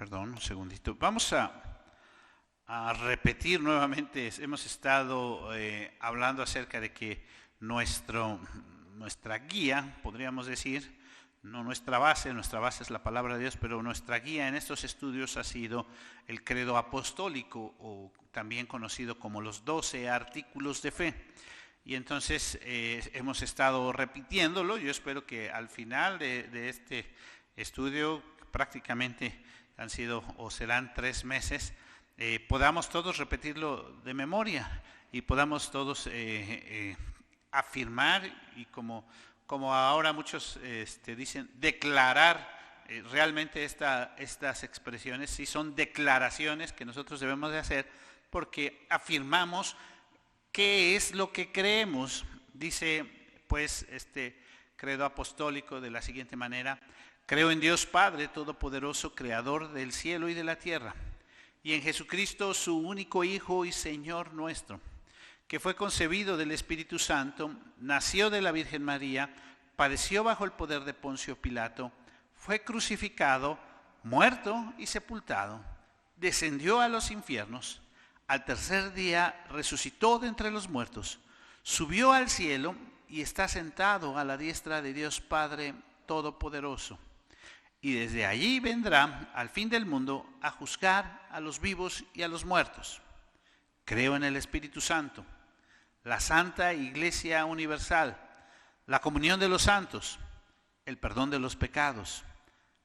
Perdón, un segundito. Vamos a repetir nuevamente. Hemos estado hablando acerca de que nuestra guía, podríamos decir, no nuestra base es la palabra de Dios, pero nuestra guía en estos estudios ha sido el credo apostólico, o también conocido como los 12 artículos de fe. Y entonces hemos estado repitiéndolo. Yo espero que al final de este estudio, prácticamente han sido o serán 3 meses, podamos todos repetirlo de memoria y podamos todos afirmar y como ahora muchos dicen, declarar realmente estas expresiones. Sí, son declaraciones que nosotros debemos de hacer porque afirmamos qué es lo que creemos. Dice pues este credo apostólico de la siguiente manera: creo en Dios Padre Todopoderoso, Creador del cielo y de la tierra, y en Jesucristo, su único Hijo y Señor nuestro, que fue concebido del Espíritu Santo, nació de la Virgen María, padeció bajo el poder de Poncio Pilato, fue crucificado, muerto y sepultado, descendió a los infiernos, al tercer día resucitó de entre los muertos, subió al cielo y está sentado a la diestra de Dios Padre Todopoderoso. Y desde allí vendrá al fin del mundo a juzgar a los vivos y a los muertos. Creo en el Espíritu Santo, la Santa Iglesia Universal, la comunión de los santos, el perdón de los pecados,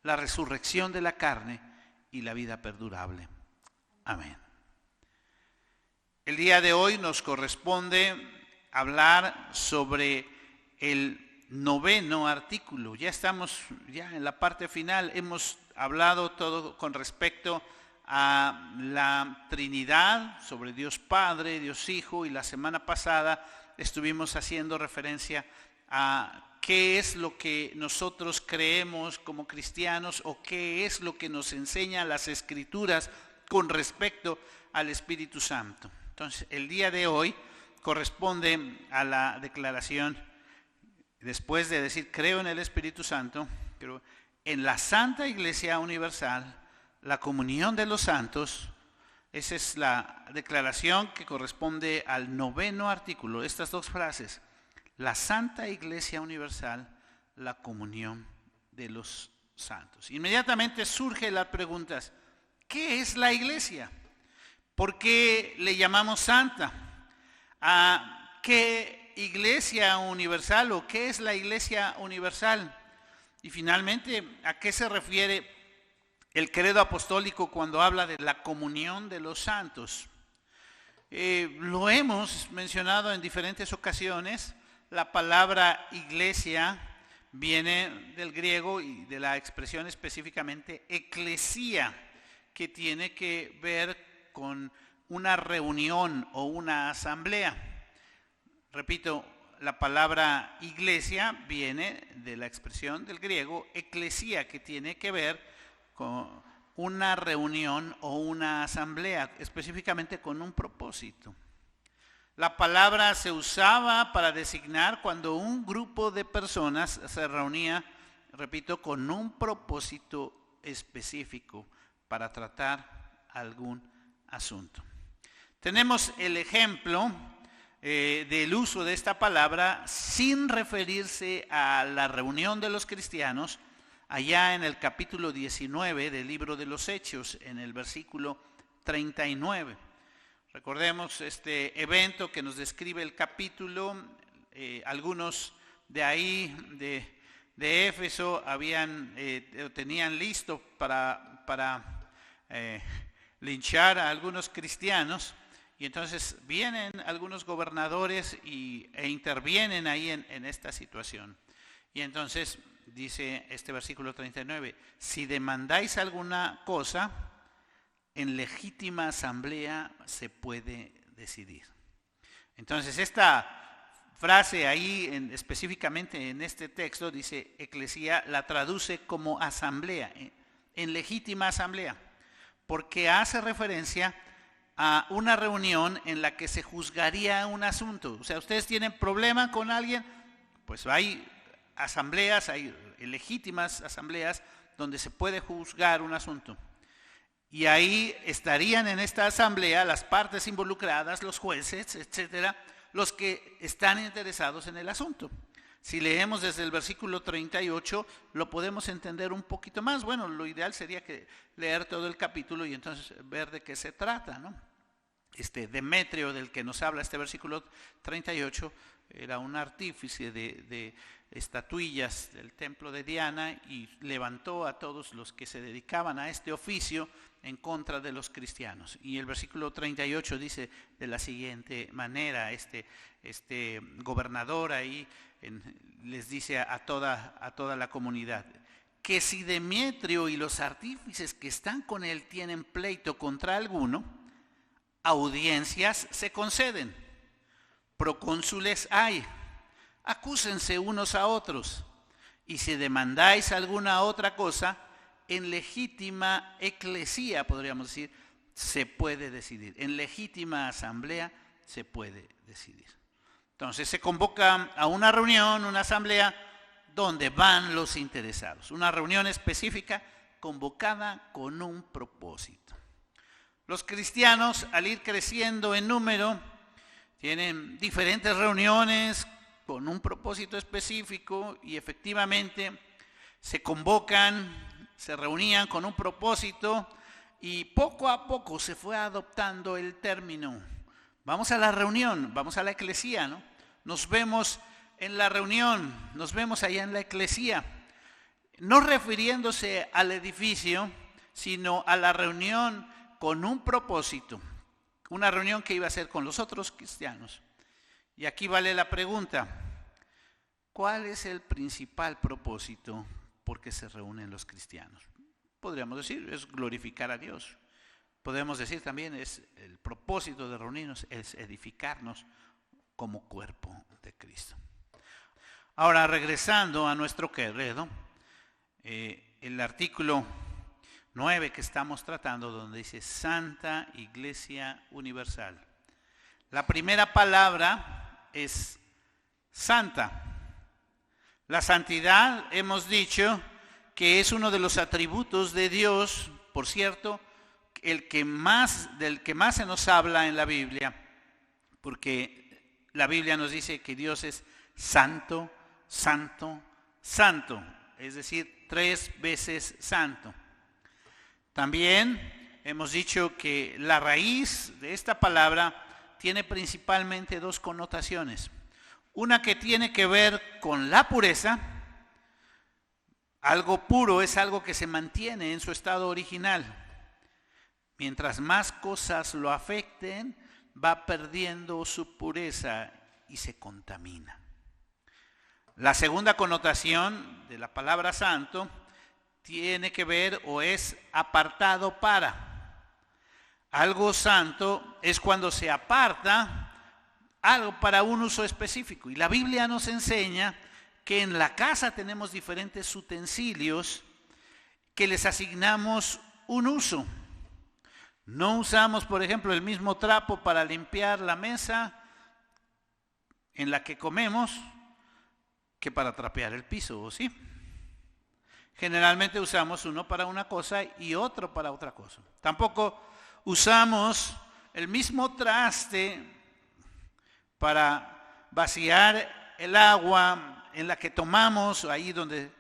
la resurrección de la carne y la vida perdurable. Amén. El día de hoy nos corresponde hablar sobre el 9º artículo. Ya estamos en la parte final. Hemos hablado todo con respecto a la Trinidad, sobre Dios Padre, Dios Hijo, y la semana pasada estuvimos haciendo referencia a qué es lo que nosotros creemos como cristianos o qué es lo que nos enseñan las Escrituras con respecto al Espíritu Santo. Entonces, el día de hoy corresponde a la declaración, después de decir creo en el Espíritu Santo, creo en la Santa Iglesia Universal, la comunión de los santos. Esa es la declaración que corresponde al 9º artículo. Estas 2 frases: la Santa Iglesia Universal, la comunión de los santos. Inmediatamente surgen las preguntas: ¿qué es la iglesia? ¿Por qué le llamamos santa? ¿A qué iglesia universal o qué es la iglesia universal? Y finalmente, ¿a qué se refiere el credo apostólico cuando habla de la comunión de los santos? Lo hemos mencionado en diferentes ocasiones. La palabra iglesia viene del griego y de la expresión específicamente eclesía, que tiene que ver con una reunión o una asamblea. Repito, la palabra iglesia viene de la expresión del griego eclesía, que tiene que ver con una reunión o una asamblea, específicamente con un propósito. La palabra se usaba para designar cuando un grupo de personas se reunía, repito, con un propósito específico para tratar algún asunto. Tenemos el ejemplo del uso de esta palabra sin referirse a la reunión de los cristianos, allá en el capítulo 19 del libro de los Hechos, en el versículo 39. Recordemos este evento que nos describe el capítulo. Algunos de ahí, de Éfeso, tenían listo para linchar a algunos cristianos, y entonces vienen algunos gobernadores e intervienen ahí en esta situación. Y entonces dice este versículo 39: si demandáis alguna cosa, en legítima asamblea se puede decidir. Entonces esta frase ahí, específicamente en este texto, dice eclesía, la traduce como asamblea, en legítima asamblea, porque hace referencia a una reunión en la que se juzgaría un asunto. O sea, ustedes tienen problema con alguien, pues hay asambleas, hay legítimas asambleas donde se puede juzgar un asunto. Y ahí estarían en esta asamblea las partes involucradas, los jueces, etcétera, los que están interesados en el asunto. Si leemos desde el versículo 38, lo podemos entender un poquito más. Bueno, lo ideal sería que leer todo el capítulo y entonces ver de qué se trata, ¿no? Demetrio, del que nos habla este versículo 38, era un artífice de estatuillas del templo de Diana y levantó a todos los que se dedicaban a este oficio en contra de los cristianos. Y el versículo 38 dice de la siguiente manera, este gobernador ahí les dice a toda la comunidad, que si Demetrio y los artífices que están con él tienen pleito contra alguno, audiencias se conceden, procónsules hay, acúsense unos a otros, y si demandáis alguna otra cosa, en legítima eclesía, podríamos decir, se puede decidir. En legítima asamblea se puede decidir. Entonces se convoca a una reunión, una asamblea, donde van los interesados. Una reunión específica convocada con un propósito. Los cristianos, al ir creciendo en número, tienen diferentes reuniones con un propósito específico y efectivamente se convocan, se reunían con un propósito y poco a poco se fue adoptando el término. Vamos a la reunión, vamos a la eclesía, ¿no? Nos vemos en la reunión, nos vemos allá en la eclesía, no refiriéndose al edificio, sino a la reunión con un propósito, una reunión que iba a ser con los otros cristianos. Y aquí vale la pregunta, ¿cuál es el principal propósito por qué se reúnen los cristianos? Podríamos decir, es glorificar a Dios. Podemos decir también, es el propósito de reunirnos, es edificarnos como cuerpo de Cristo. Ahora, regresando a nuestro credo, el artículo 9 que estamos tratando, donde dice Santa Iglesia Universal. La primera palabra es santa. La santidad, hemos dicho, que es uno de los atributos de Dios, por cierto, del que más se nos habla en la Biblia, porque la Biblia nos dice que Dios es santo, santo, santo, es decir, 3 veces santo. También hemos dicho que la raíz de esta palabra tiene principalmente 2 connotaciones. Una que tiene que ver con la pureza. Algo puro es algo que se mantiene en su estado original. Mientras más cosas lo afecten, va perdiendo su pureza y se contamina. La segunda connotación de la palabra santo tiene que ver o es apartado para. Algo santo es cuando se aparta algo para un uso específico. Y la Biblia nos enseña que en la casa tenemos diferentes utensilios que les asignamos un uso. No usamos, por ejemplo, el mismo trapo para limpiar la mesa en la que comemos que para trapear el piso, ¿o sí? Generalmente usamos uno para una cosa y otro para otra cosa. Tampoco usamos el mismo traste para vaciar el agua en la que tomamos, ahí donde,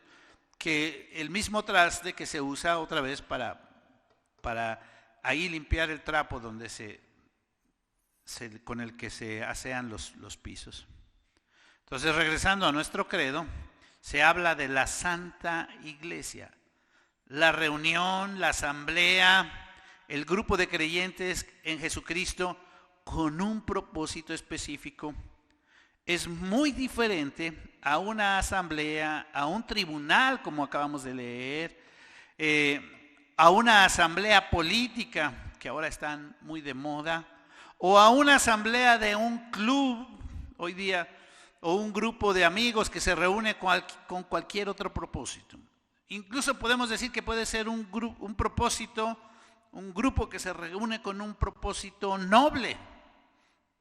que el mismo traste que se usa otra vez para ahí limpiar el trapo donde con el que se asean los pisos. Entonces, regresando a nuestro credo, se habla de la Santa Iglesia, la reunión, la asamblea, el grupo de creyentes en Jesucristo con un propósito específico. Es muy diferente a una asamblea, a un tribunal, como acabamos de leer, a una asamblea política, que ahora están muy de moda, o a una asamblea de un club hoy día, o un grupo de amigos que se reúne con cualquier otro propósito. Incluso podemos decir que puede ser un grupo que se reúne con un propósito noble.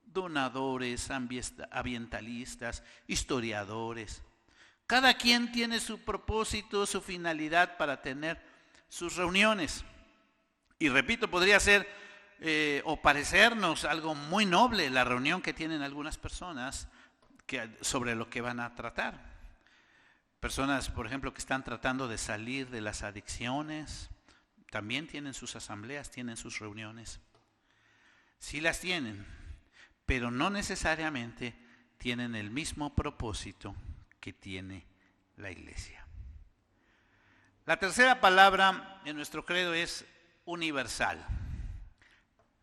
Donadores, ambientalistas, historiadores. Cada quien tiene su propósito, su finalidad para tener sus reuniones. Y repito, podría ser o parecernos algo muy noble la reunión que tienen algunas personas sobre lo que van a tratar. Personas, por ejemplo, que están tratando de salir de las adicciones, también tienen sus asambleas, tienen sus reuniones. Sí las tienen, pero no necesariamente tienen el mismo propósito que tiene la iglesia. La tercera palabra en nuestro credo es universal.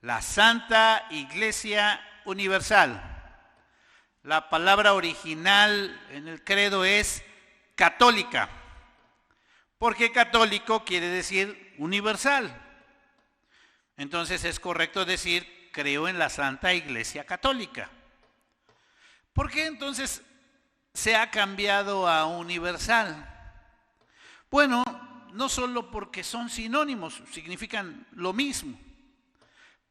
La Santa Iglesia Universal. La palabra original en el credo es católica, porque católico quiere decir universal. Entonces es correcto decir, creo en la Santa Iglesia Católica. ¿Por qué entonces se ha cambiado a universal? Bueno, no solo porque son sinónimos, significan lo mismo.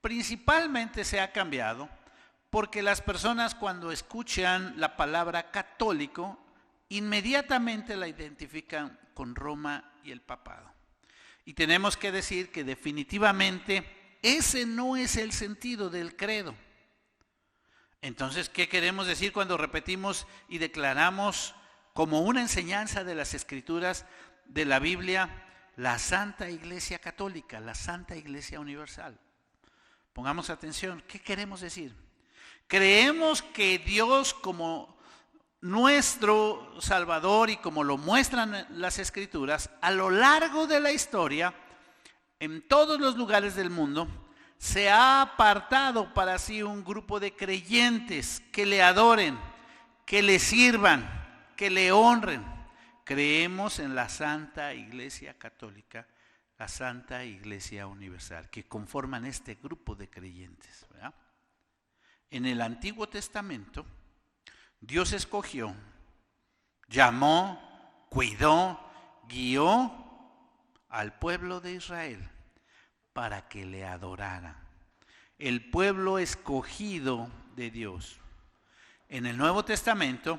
Principalmente se ha cambiado porque las personas cuando escuchan la palabra católico, inmediatamente la identifican con Roma y el papado. Y tenemos que decir que definitivamente ese no es el sentido del credo. Entonces, ¿qué queremos decir cuando repetimos y declaramos como una enseñanza de las Escrituras de la Biblia la Santa Iglesia Católica, la Santa Iglesia Universal? Pongamos atención, ¿qué queremos decir? Creemos que Dios como nuestro Salvador y como lo muestran las Escrituras, a lo largo de la historia, en todos los lugares del mundo, se ha apartado para sí un grupo de creyentes que le adoren, que le sirvan, que le honren. Creemos en la Santa Iglesia Católica, la Santa Iglesia Universal, que conforman este grupo de creyentes, ¿verdad? En el Antiguo Testamento, Dios escogió, llamó, cuidó, guió al pueblo de Israel para que le adorara. El pueblo escogido de Dios. En el Nuevo Testamento,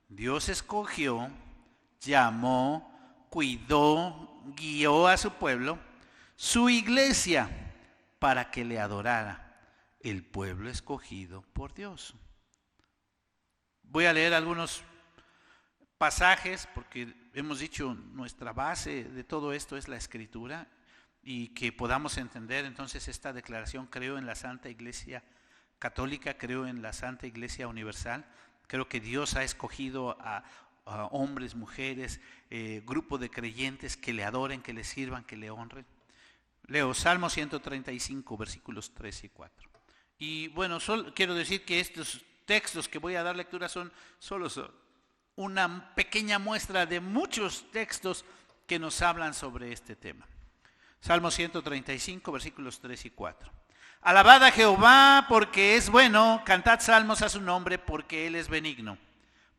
Dios escogió, llamó, cuidó, guió a su pueblo, su iglesia, para que le adorara. El pueblo escogido por Dios. Voy a leer algunos pasajes porque hemos dicho nuestra base de todo esto es la Escritura y que podamos entender entonces esta declaración. Creo en la Santa Iglesia Católica, creo en la Santa Iglesia Universal, creo que Dios ha escogido a hombres, mujeres, grupo de creyentes que le adoren, que le sirvan, que le honren. Leo Salmo 135, versículos 3 y 4. Y bueno, solo quiero decir que estos textos que voy a dar lectura son solo una pequeña muestra de muchos textos que nos hablan sobre este tema. Salmo 135, versículos 3 y 4. Alabad a Jehová porque es bueno, cantad salmos a su nombre porque Él es benigno.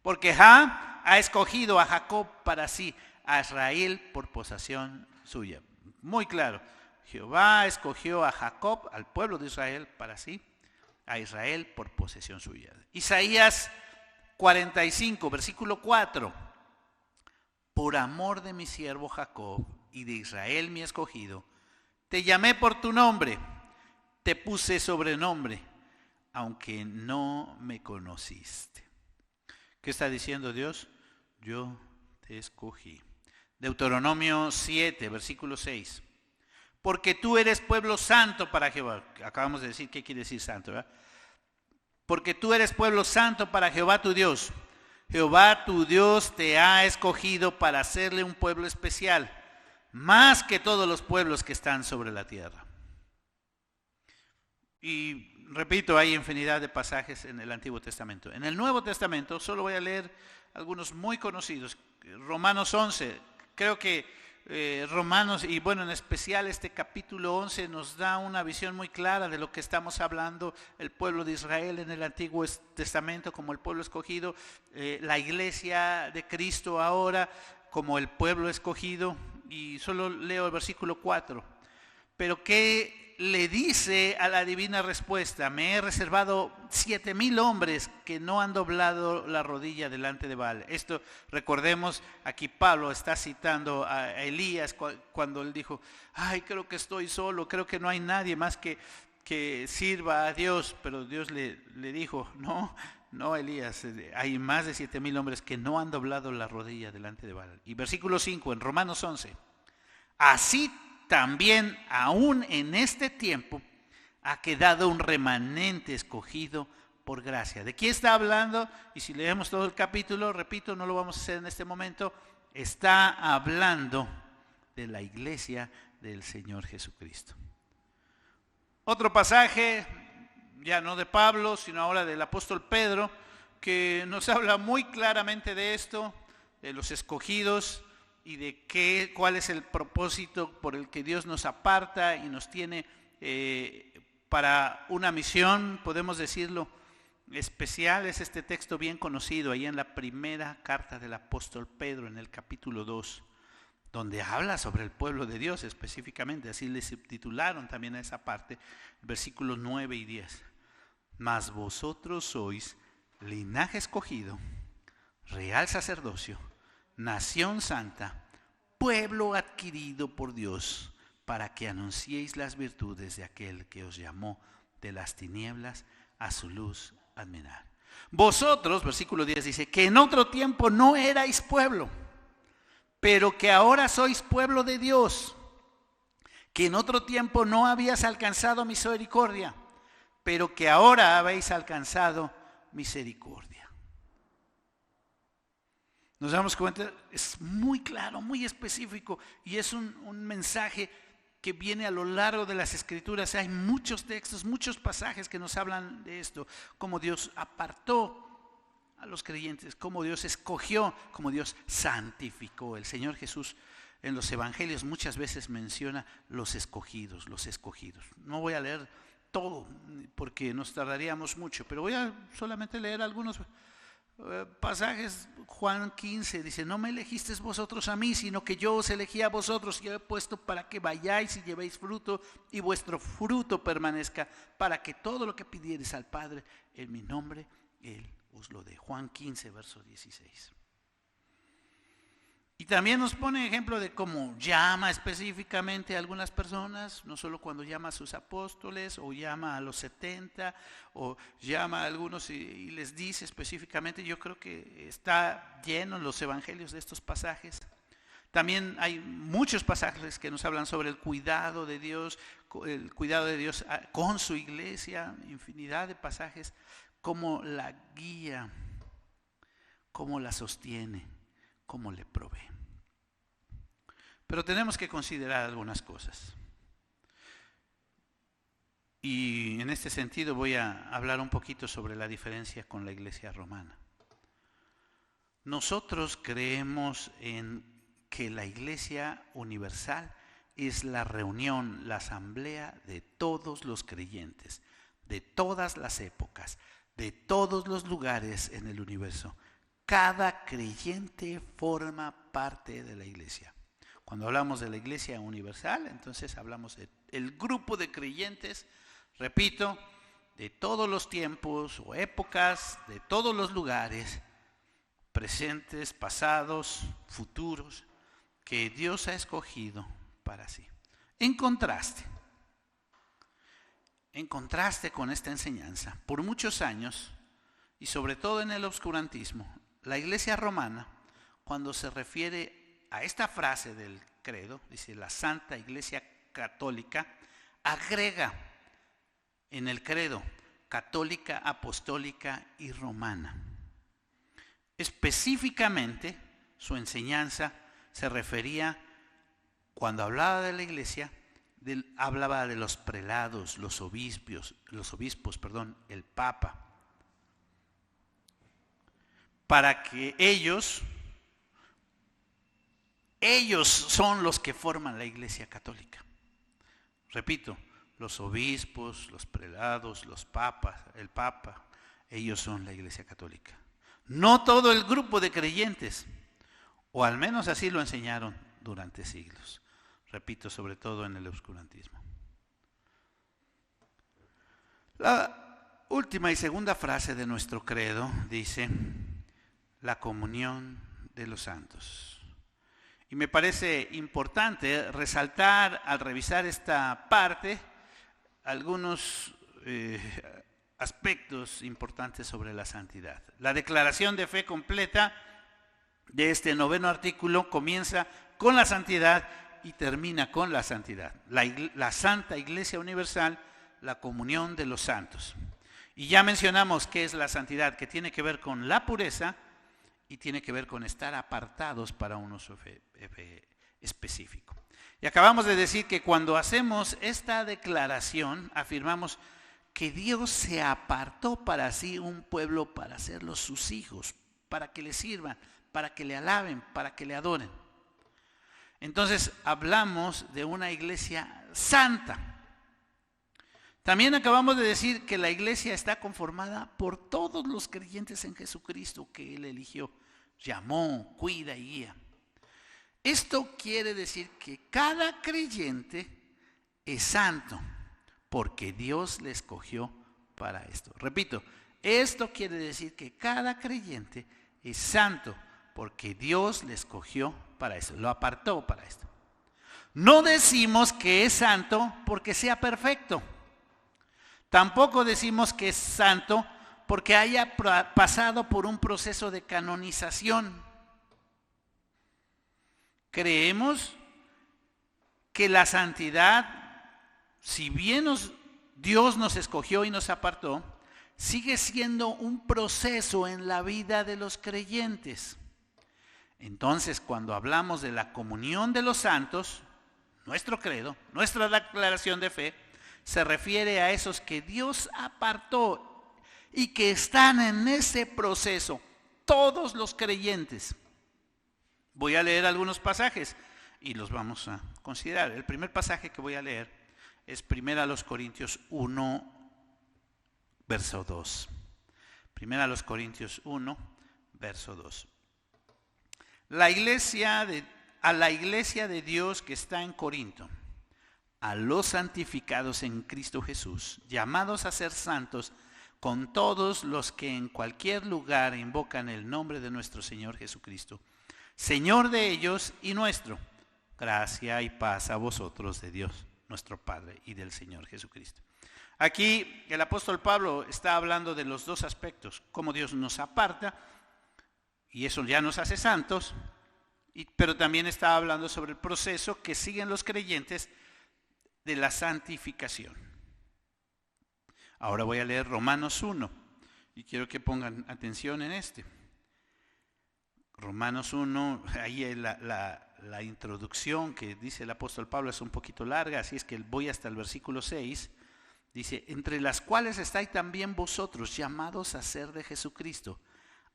Porque Jah ha escogido a Jacob para sí, a Israel por posesión suya. Muy claro, Jehová escogió a Jacob, al pueblo de Israel para sí, a Israel por posesión suya. Isaías 45, versículo 4. Por amor de mi siervo Jacob y de Israel mi escogido, te llamé por tu nombre, te puse sobrenombre, aunque no me conociste. ¿Qué está diciendo Dios? Yo te escogí. Deuteronomio 7, versículo 6. Porque tú eres pueblo santo para Jehová. Acabamos de decir qué quiere decir santo, ¿verdad? Porque tú eres pueblo santo para Jehová tu Dios. Jehová tu Dios te ha escogido para hacerle un pueblo especial, más que todos los pueblos que están sobre la tierra. Y repito, hay infinidad de pasajes en el Antiguo Testamento. En el Nuevo Testamento solo voy a leer algunos muy conocidos. Romanos 11, creo que Romanos, y bueno, en especial este capítulo 11 nos da una visión muy clara de lo que estamos hablando, el pueblo de Israel en el Antiguo Testamento como el pueblo escogido, la iglesia de Cristo ahora como el pueblo escogido, y solo leo el versículo 4. Pero ¿qué le dice a la divina respuesta: me he reservado 7,000 hombres que no han doblado la rodilla delante de Baal. Esto, recordemos, aquí Pablo está citando a Elías cuando él dijo: ay, creo que estoy solo, creo que no hay nadie más que sirva a Dios. Pero Dios le dijo: no, Elías, hay más de 7,000 hombres que no han doblado la rodilla delante de Baal. Y versículo 5 en Romanos 11: así también aún en este tiempo ha quedado un remanente escogido por gracia. ¿De quién está hablando? Y si leemos todo el capítulo, repito, no lo vamos a hacer en este momento, está hablando de la iglesia del Señor Jesucristo. Otro pasaje, ya no de Pablo, sino ahora del apóstol Pedro, que nos habla muy claramente de esto, de los escogidos y de cuál es el propósito por el que Dios nos aparta y nos tiene para una misión, podemos decirlo, especial. Es este texto bien conocido ahí en la primera carta del apóstol Pedro, en el capítulo 2, donde habla sobre el pueblo de Dios específicamente, así le subtitularon también a esa parte, versículos 9 y 10. Mas vosotros sois linaje escogido, real sacerdocio, nación santa, pueblo adquirido por Dios, para que anunciéis las virtudes de aquel que os llamó de las tinieblas a su luz admirar. Vosotros, versículo 10 dice, que en otro tiempo no erais pueblo, pero que ahora sois pueblo de Dios, que en otro tiempo no habías alcanzado misericordia, pero que ahora habéis alcanzado misericordia. Nos damos cuenta, es muy claro, muy específico, y es un mensaje que viene a lo largo de las Escrituras. Hay muchos textos, muchos pasajes que nos hablan de esto, cómo Dios apartó a los creyentes, cómo Dios escogió, cómo Dios santificó. El Señor Jesús en los evangelios muchas veces menciona los escogidos, los escogidos. No voy a leer todo porque nos tardaríamos mucho, pero voy a solamente leer algunos pasajes. Juan 15 dice: no me elegisteis vosotros a mí, sino que yo os elegí a vosotros y os he puesto para que vayáis y llevéis fruto y vuestro fruto permanezca, para que todo lo que pidiereis al Padre en mi nombre, Él os lo dé. Juan 15, verso 16. Y también nos pone ejemplo de cómo llama específicamente a algunas personas, no solo cuando llama a sus apóstoles, o llama a los 70, o llama a algunos y les dice específicamente. Yo creo que está lleno en los evangelios de estos pasajes. También hay muchos pasajes que nos hablan sobre el cuidado de Dios con su iglesia, infinidad de pasajes, cómo la guía, cómo la sostiene, cómo le provee. Pero tenemos que considerar algunas cosas. Y en este sentido voy a hablar un poquito sobre la diferencia con la iglesia romana. Nosotros creemos en que la iglesia universal es la reunión, la asamblea de todos los creyentes, de todas las épocas, de todos los lugares en el universo. Cada creyente forma parte de la iglesia. Cuando hablamos de la iglesia universal, entonces hablamos del grupo de creyentes, repito, de todos los tiempos o épocas, de todos los lugares, presentes, pasados, futuros, que Dios ha escogido para sí. En contraste con esta enseñanza, por muchos años, y sobre todo en el obscurantismo, la iglesia romana, cuando se refiere a esta frase del credo, dice la Santa Iglesia Católica, agrega en el credo católica, apostólica y romana. Específicamente, su enseñanza se refería, cuando hablaba de la iglesia, hablaba de los prelados, los obispos, el Papa, para que ellos son los que forman la iglesia católica. Repito, los obispos, los prelados, los papas, el Papa, ellos son la iglesia católica. No todo el grupo de creyentes, o al menos así lo enseñaron durante siglos. Repito, sobre todo en el obscurantismo. La última y segunda frase de nuestro credo dice, la comunión de los santos. Y me parece importante resaltar al revisar esta parte algunos aspectos importantes sobre la santidad. La declaración de fe completa de este 9º artículo comienza con la santidad y termina con la santidad. La Santa Iglesia Universal, la comunión de los santos. Y ya mencionamos qué es la santidad, que tiene que ver con la pureza y tiene que ver con estar apartados para un uso específico. Y acabamos de decir que cuando hacemos esta declaración, afirmamos que Dios se apartó para sí un pueblo para hacerlos sus hijos, para que le sirvan, para que le alaben, para que le adoren. Entonces hablamos de una iglesia santa. También acabamos de decir que la iglesia está conformada por todos los creyentes en Jesucristo que Él eligió, llamó, cuida y guía. Esto quiere decir que cada creyente es santo porque Dios le escogió para esto. Repito, esto quiere decir que cada creyente es santo porque Dios le escogió para eso, lo apartó para esto. No decimos que es santo porque sea perfecto. Tampoco decimos que es santo porque haya pasado por un proceso de canonización. Creemos que la santidad, si bien Dios nos escogió y nos apartó, sigue siendo un proceso en la vida de los creyentes. Entonces, cuando hablamos de la comunión de los santos, nuestro credo, nuestra declaración de fe, se refiere a esos que Dios apartó y que están en ese proceso, todos los creyentes. Voy a leer algunos pasajes y los vamos a considerar. El primer pasaje que voy a leer es 1 Corintios 1, verso 2. 1 Corintios 1, verso 2. A la iglesia de Dios que está en Corinto, a los santificados en Cristo Jesús, llamados a ser santos, con todos los que en cualquier lugar invocan el nombre de nuestro Señor Jesucristo, Señor de ellos y nuestro. Gracia y paz a vosotros de Dios, nuestro Padre, y del Señor Jesucristo. Aquí el apóstol Pablo está hablando de los dos aspectos, cómo Dios nos aparta, y eso ya nos hace santos, pero también está hablando sobre el proceso que siguen los creyentes de la santificación. Ahora voy a leer Romanos 1, y quiero que pongan atención en este. Romanos 1, ahí la introducción que dice el apóstol Pablo es un poquito larga, así es que voy hasta el versículo 6. Dice, entre las cuales estáis también vosotros, llamados a ser de Jesucristo,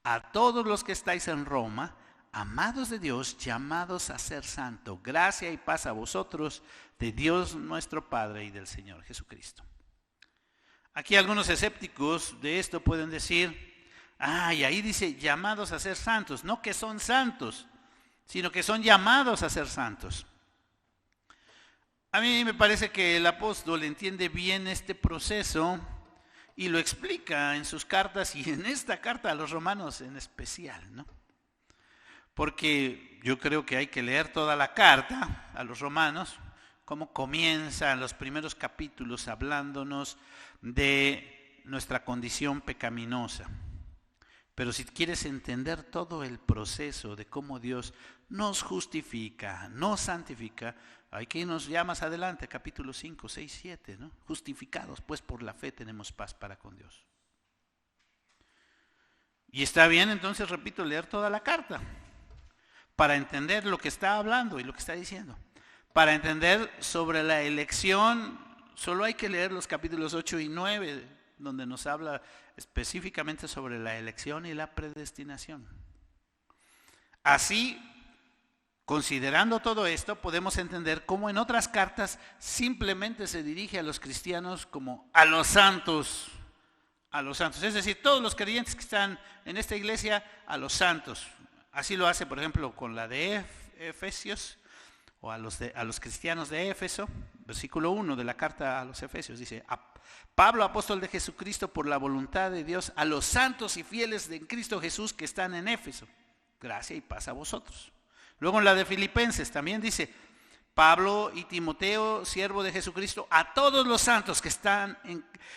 a todos los que estáis en Roma, amados de Dios, llamados a ser santos, gracia y paz a vosotros, de Dios nuestro Padre y del Señor Jesucristo. Aquí algunos escépticos de esto pueden decir, y ahí dice llamados a ser santos, no que son santos, sino que son llamados a ser santos. A mí me parece que el apóstol entiende bien este proceso y lo explica en sus cartas y en esta carta a los romanos en especial, ¿no? Porque yo creo que hay que leer toda la carta a los romanos, cómo comienza los primeros capítulos hablándonos de nuestra condición pecaminosa. Pero si quieres entender todo el proceso de cómo Dios nos justifica, nos santifica, hay que irnos ya más adelante, capítulo 5, 6, 7, ¿no? Justificados, pues por la fe tenemos paz para con Dios. Y está bien, entonces, repito, leer toda la carta para entender lo que está hablando y lo que está diciendo. Para entender sobre la elección, solo hay que leer los capítulos 8 y 9, donde nos habla específicamente sobre la elección y la predestinación. Así, considerando todo esto, podemos entender cómo en otras cartas simplemente se dirige a los cristianos como a los santos. A los santos, es decir, todos los creyentes que están en esta iglesia, a los santos. Así lo hace, por ejemplo, con la de Efesios, o a los cristianos de Éfeso, versículo 1 de la carta a los Efesios, dice: Pablo, apóstol de Jesucristo, por la voluntad de Dios, a los santos y fieles de Cristo Jesús que están en Éfeso, gracia y paz a vosotros. Luego en la de Filipenses también dice: Pablo y Timoteo, siervo de Jesucristo, a todos los santos que están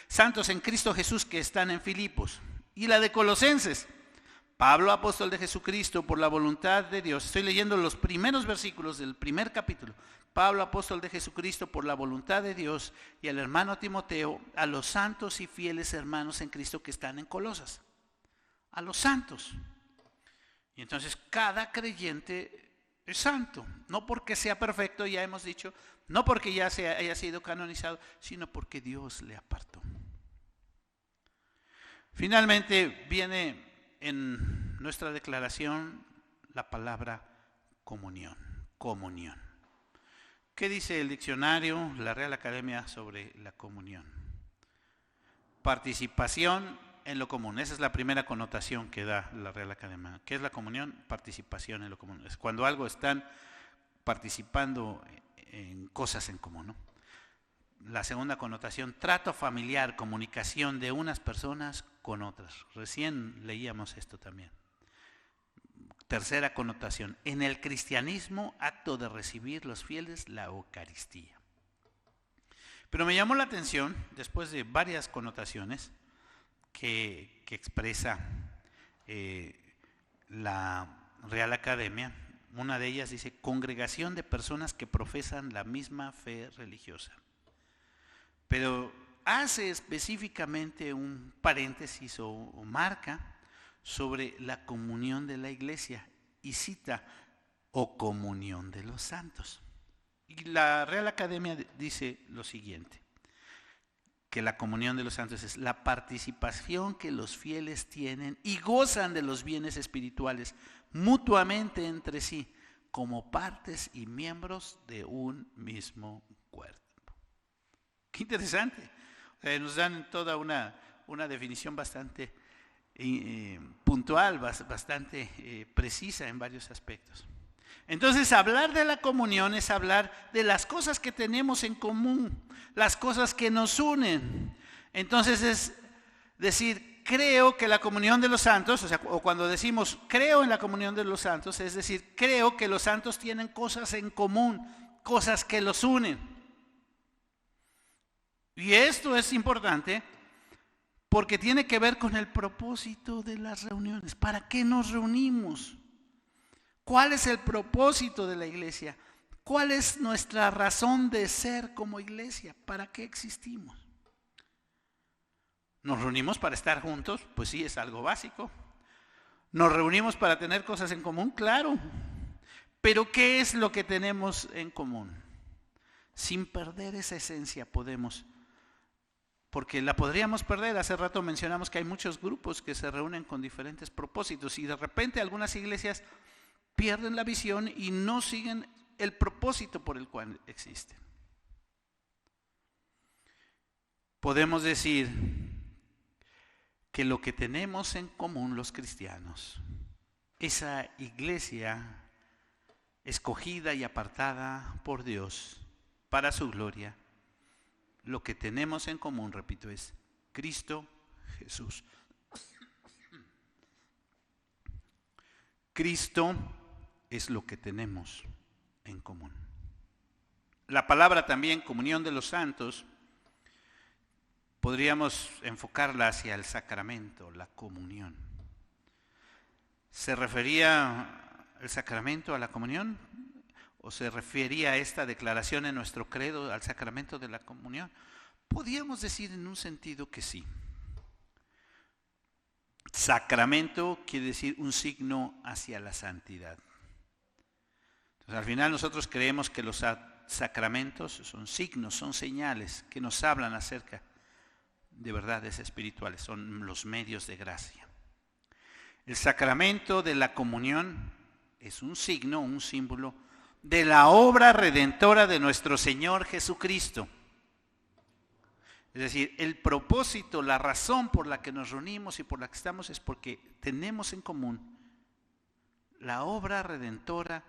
santos en Cristo Jesús que están en Filipos. Y la de Colosenses: Pablo, apóstol de Jesucristo, por la voluntad de Dios. Estoy leyendo los primeros versículos del primer capítulo. Pablo, apóstol de Jesucristo, por la voluntad de Dios, y al hermano Timoteo, a los santos y fieles hermanos en Cristo que están en Colosas. A los santos. Y entonces cada creyente es santo, no porque sea perfecto, ya hemos dicho, no porque ya haya sido canonizado, sino porque Dios le apartó. Finalmente viene en nuestra declaración la palabra comunión. Comunión. ¿Qué dice el diccionario, la Real Academia, sobre la comunión? Participación en lo común. Esa es la primera connotación que da la Real Academia. ¿Qué es la comunión? Participación en lo común. Es cuando algo están participando en cosas en común, ¿no? La segunda connotación: trato familiar, comunicación de unas personas con otras. Recién leíamos esto también. Tercera connotación: en el cristianismo, acto de recibir los fieles la Eucaristía. Pero me llamó la atención, después de varias connotaciones que expresa la Real Academia, una de ellas dice: congregación de personas que profesan la misma fe religiosa. Pero hace específicamente un paréntesis o marca sobre la comunión de la iglesia y cita: o comunión de los santos. Y la Real Academia dice lo siguiente: que la comunión de los santos es la participación que los fieles tienen y gozan de los bienes espirituales mutuamente entre sí, como partes y miembros de un mismo cuerpo. Qué interesante. Nos dan toda una definición bastante puntual, bastante precisa en varios aspectos. Entonces, hablar de la comunión es hablar de las cosas que tenemos en común, las cosas que nos unen. Entonces es decir, creo que la comunión de los santos, o cuando decimos creo en la comunión de los santos, es decir, creo que los santos tienen cosas en común, cosas que los unen. Y esto es importante porque tiene que ver con el propósito de las reuniones. ¿Para qué nos reunimos? ¿Cuál es el propósito de la iglesia? ¿Cuál es nuestra razón de ser como iglesia? ¿Para qué existimos? ¿Nos reunimos para estar juntos? Pues sí, es algo básico. ¿Nos reunimos para tener cosas en común? Claro. Pero ¿qué es lo que tenemos en común? Sin perder esa esencia podemos, porque la podríamos perder. Hace rato mencionamos que hay muchos grupos que se reúnen con diferentes propósitos y de repente algunas iglesias pierden la visión y no siguen el propósito por el cual existen. Podemos decir que lo que tenemos en común los cristianos, esa iglesia escogida y apartada por Dios para su gloria, lo que tenemos en común, repito, es Cristo Jesús. Cristo es lo que tenemos en común. La palabra también, comunión de los santos, podríamos enfocarla hacia el sacramento, la comunión. ¿Se refería el sacramento a la comunión? ¿O se refería a esta declaración en nuestro credo al sacramento de la comunión? Podríamos decir en un sentido que sí. Sacramento quiere decir un signo hacia la santidad. Entonces, al final nosotros creemos que los sacramentos son signos, son señales que nos hablan acerca de verdades espirituales, son los medios de gracia. El sacramento de la comunión es un signo, un símbolo de la obra redentora de nuestro Señor Jesucristo. Es decir, el propósito, la razón por la que nos reunimos y por la que estamos es porque tenemos en común la obra redentora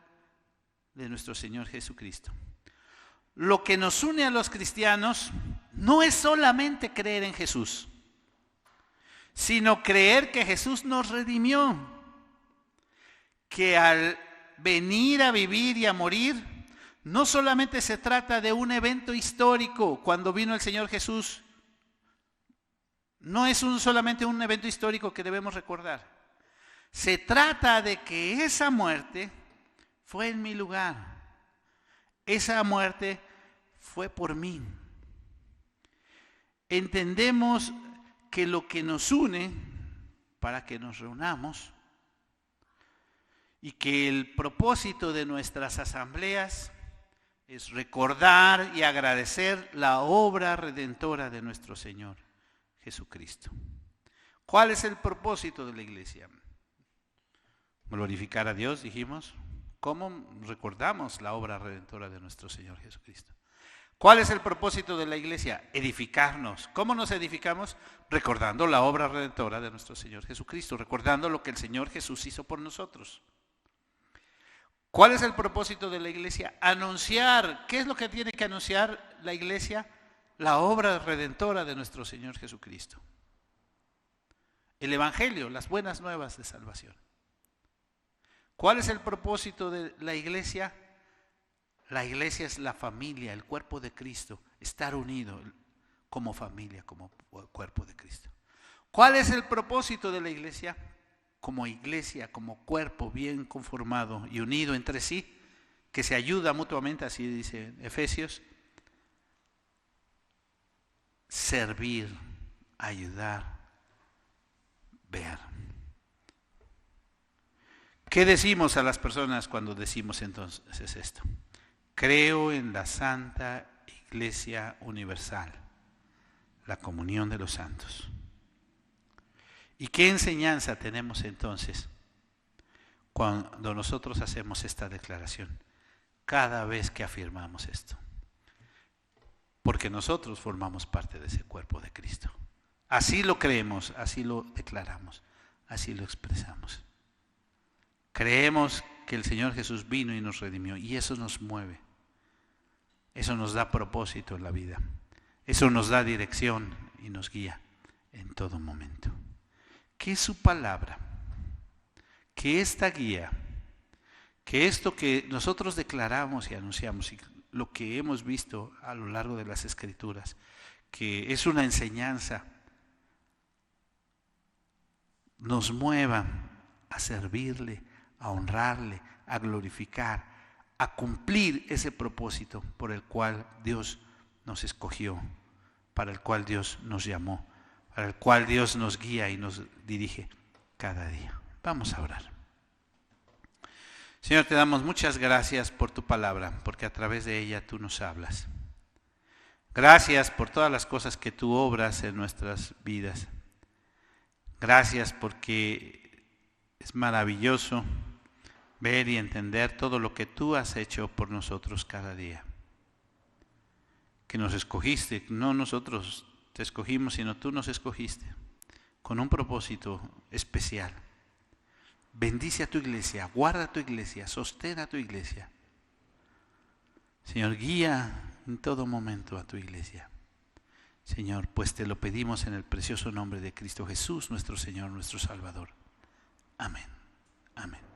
de nuestro Señor Jesucristo. lo que nos une a los cristianos no es solamente creer en Jesús, sino creer que Jesús nos redimió, que al venir a vivir y a morir, no solamente se trata de un evento histórico cuando vino el Señor Jesús, no es solamente un evento histórico que debemos recordar. Se trata de que esa muerte fue en mi lugar. Esa muerte fue por mí. Entendemos que lo que nos une para que nos reunamos y que el propósito de nuestras asambleas es recordar y agradecer la obra redentora de nuestro Señor Jesucristo. ¿Cuál es el propósito de la iglesia? Glorificar a Dios, dijimos. ¿Cómo recordamos la obra redentora de nuestro Señor Jesucristo? ¿Cuál es el propósito de la iglesia? Edificarnos. ¿Cómo nos edificamos? Recordando la obra redentora de nuestro Señor Jesucristo, recordando lo que el Señor Jesús hizo por nosotros. ¿Cuál es el propósito de la iglesia? Anunciar. ¿Qué es lo que tiene que anunciar la iglesia? La obra redentora de nuestro Señor Jesucristo. El Evangelio, las buenas nuevas de salvación. ¿Cuál es el propósito de la iglesia? La iglesia es la familia, el cuerpo de Cristo, estar unido como familia, como cuerpo de Cristo. ¿Cuál es el propósito de la iglesia? Como iglesia, como cuerpo bien conformado y unido entre sí, que se ayuda mutuamente, así dice Efesios, servir, ayudar, ver. ¿Qué decimos a las personas cuando decimos entonces esto? Creo en la Santa Iglesia Universal, la comunión de los santos. ¿Y qué enseñanza tenemos entonces cuando nosotros hacemos esta declaración? Cada vez que afirmamos esto. Porque nosotros formamos parte de ese cuerpo de Cristo. Así lo creemos, así lo declaramos, así lo expresamos. Creemos que el Señor Jesús vino y nos redimió y eso nos mueve. Eso nos da propósito en la vida. Eso nos da dirección y nos guía en todo momento. Que su palabra, que esta guía, que esto que nosotros declaramos y anunciamos y lo que hemos visto a lo largo de las Escrituras, que es una enseñanza, nos mueva a servirle, a honrarle, a glorificar, a cumplir ese propósito por el cual Dios nos escogió, para el cual Dios nos llamó, para el cual Dios nos guía y nos dirige cada día. Vamos a orar. Señor, te damos muchas gracias por tu palabra, porque a través de ella tú nos hablas. Gracias por todas las cosas que tú obras en nuestras vidas. Gracias porque es maravilloso ver y entender todo lo que tú has hecho por nosotros cada día. Que nos escogiste, no nosotros te escogimos, sino tú nos escogiste con un propósito especial. Bendice a tu iglesia, guarda a tu iglesia, sostén a tu iglesia. Señor, guía en todo momento a tu iglesia. Señor, pues te lo pedimos en el precioso nombre de Cristo Jesús, nuestro Señor, nuestro Salvador. Amén. Amén.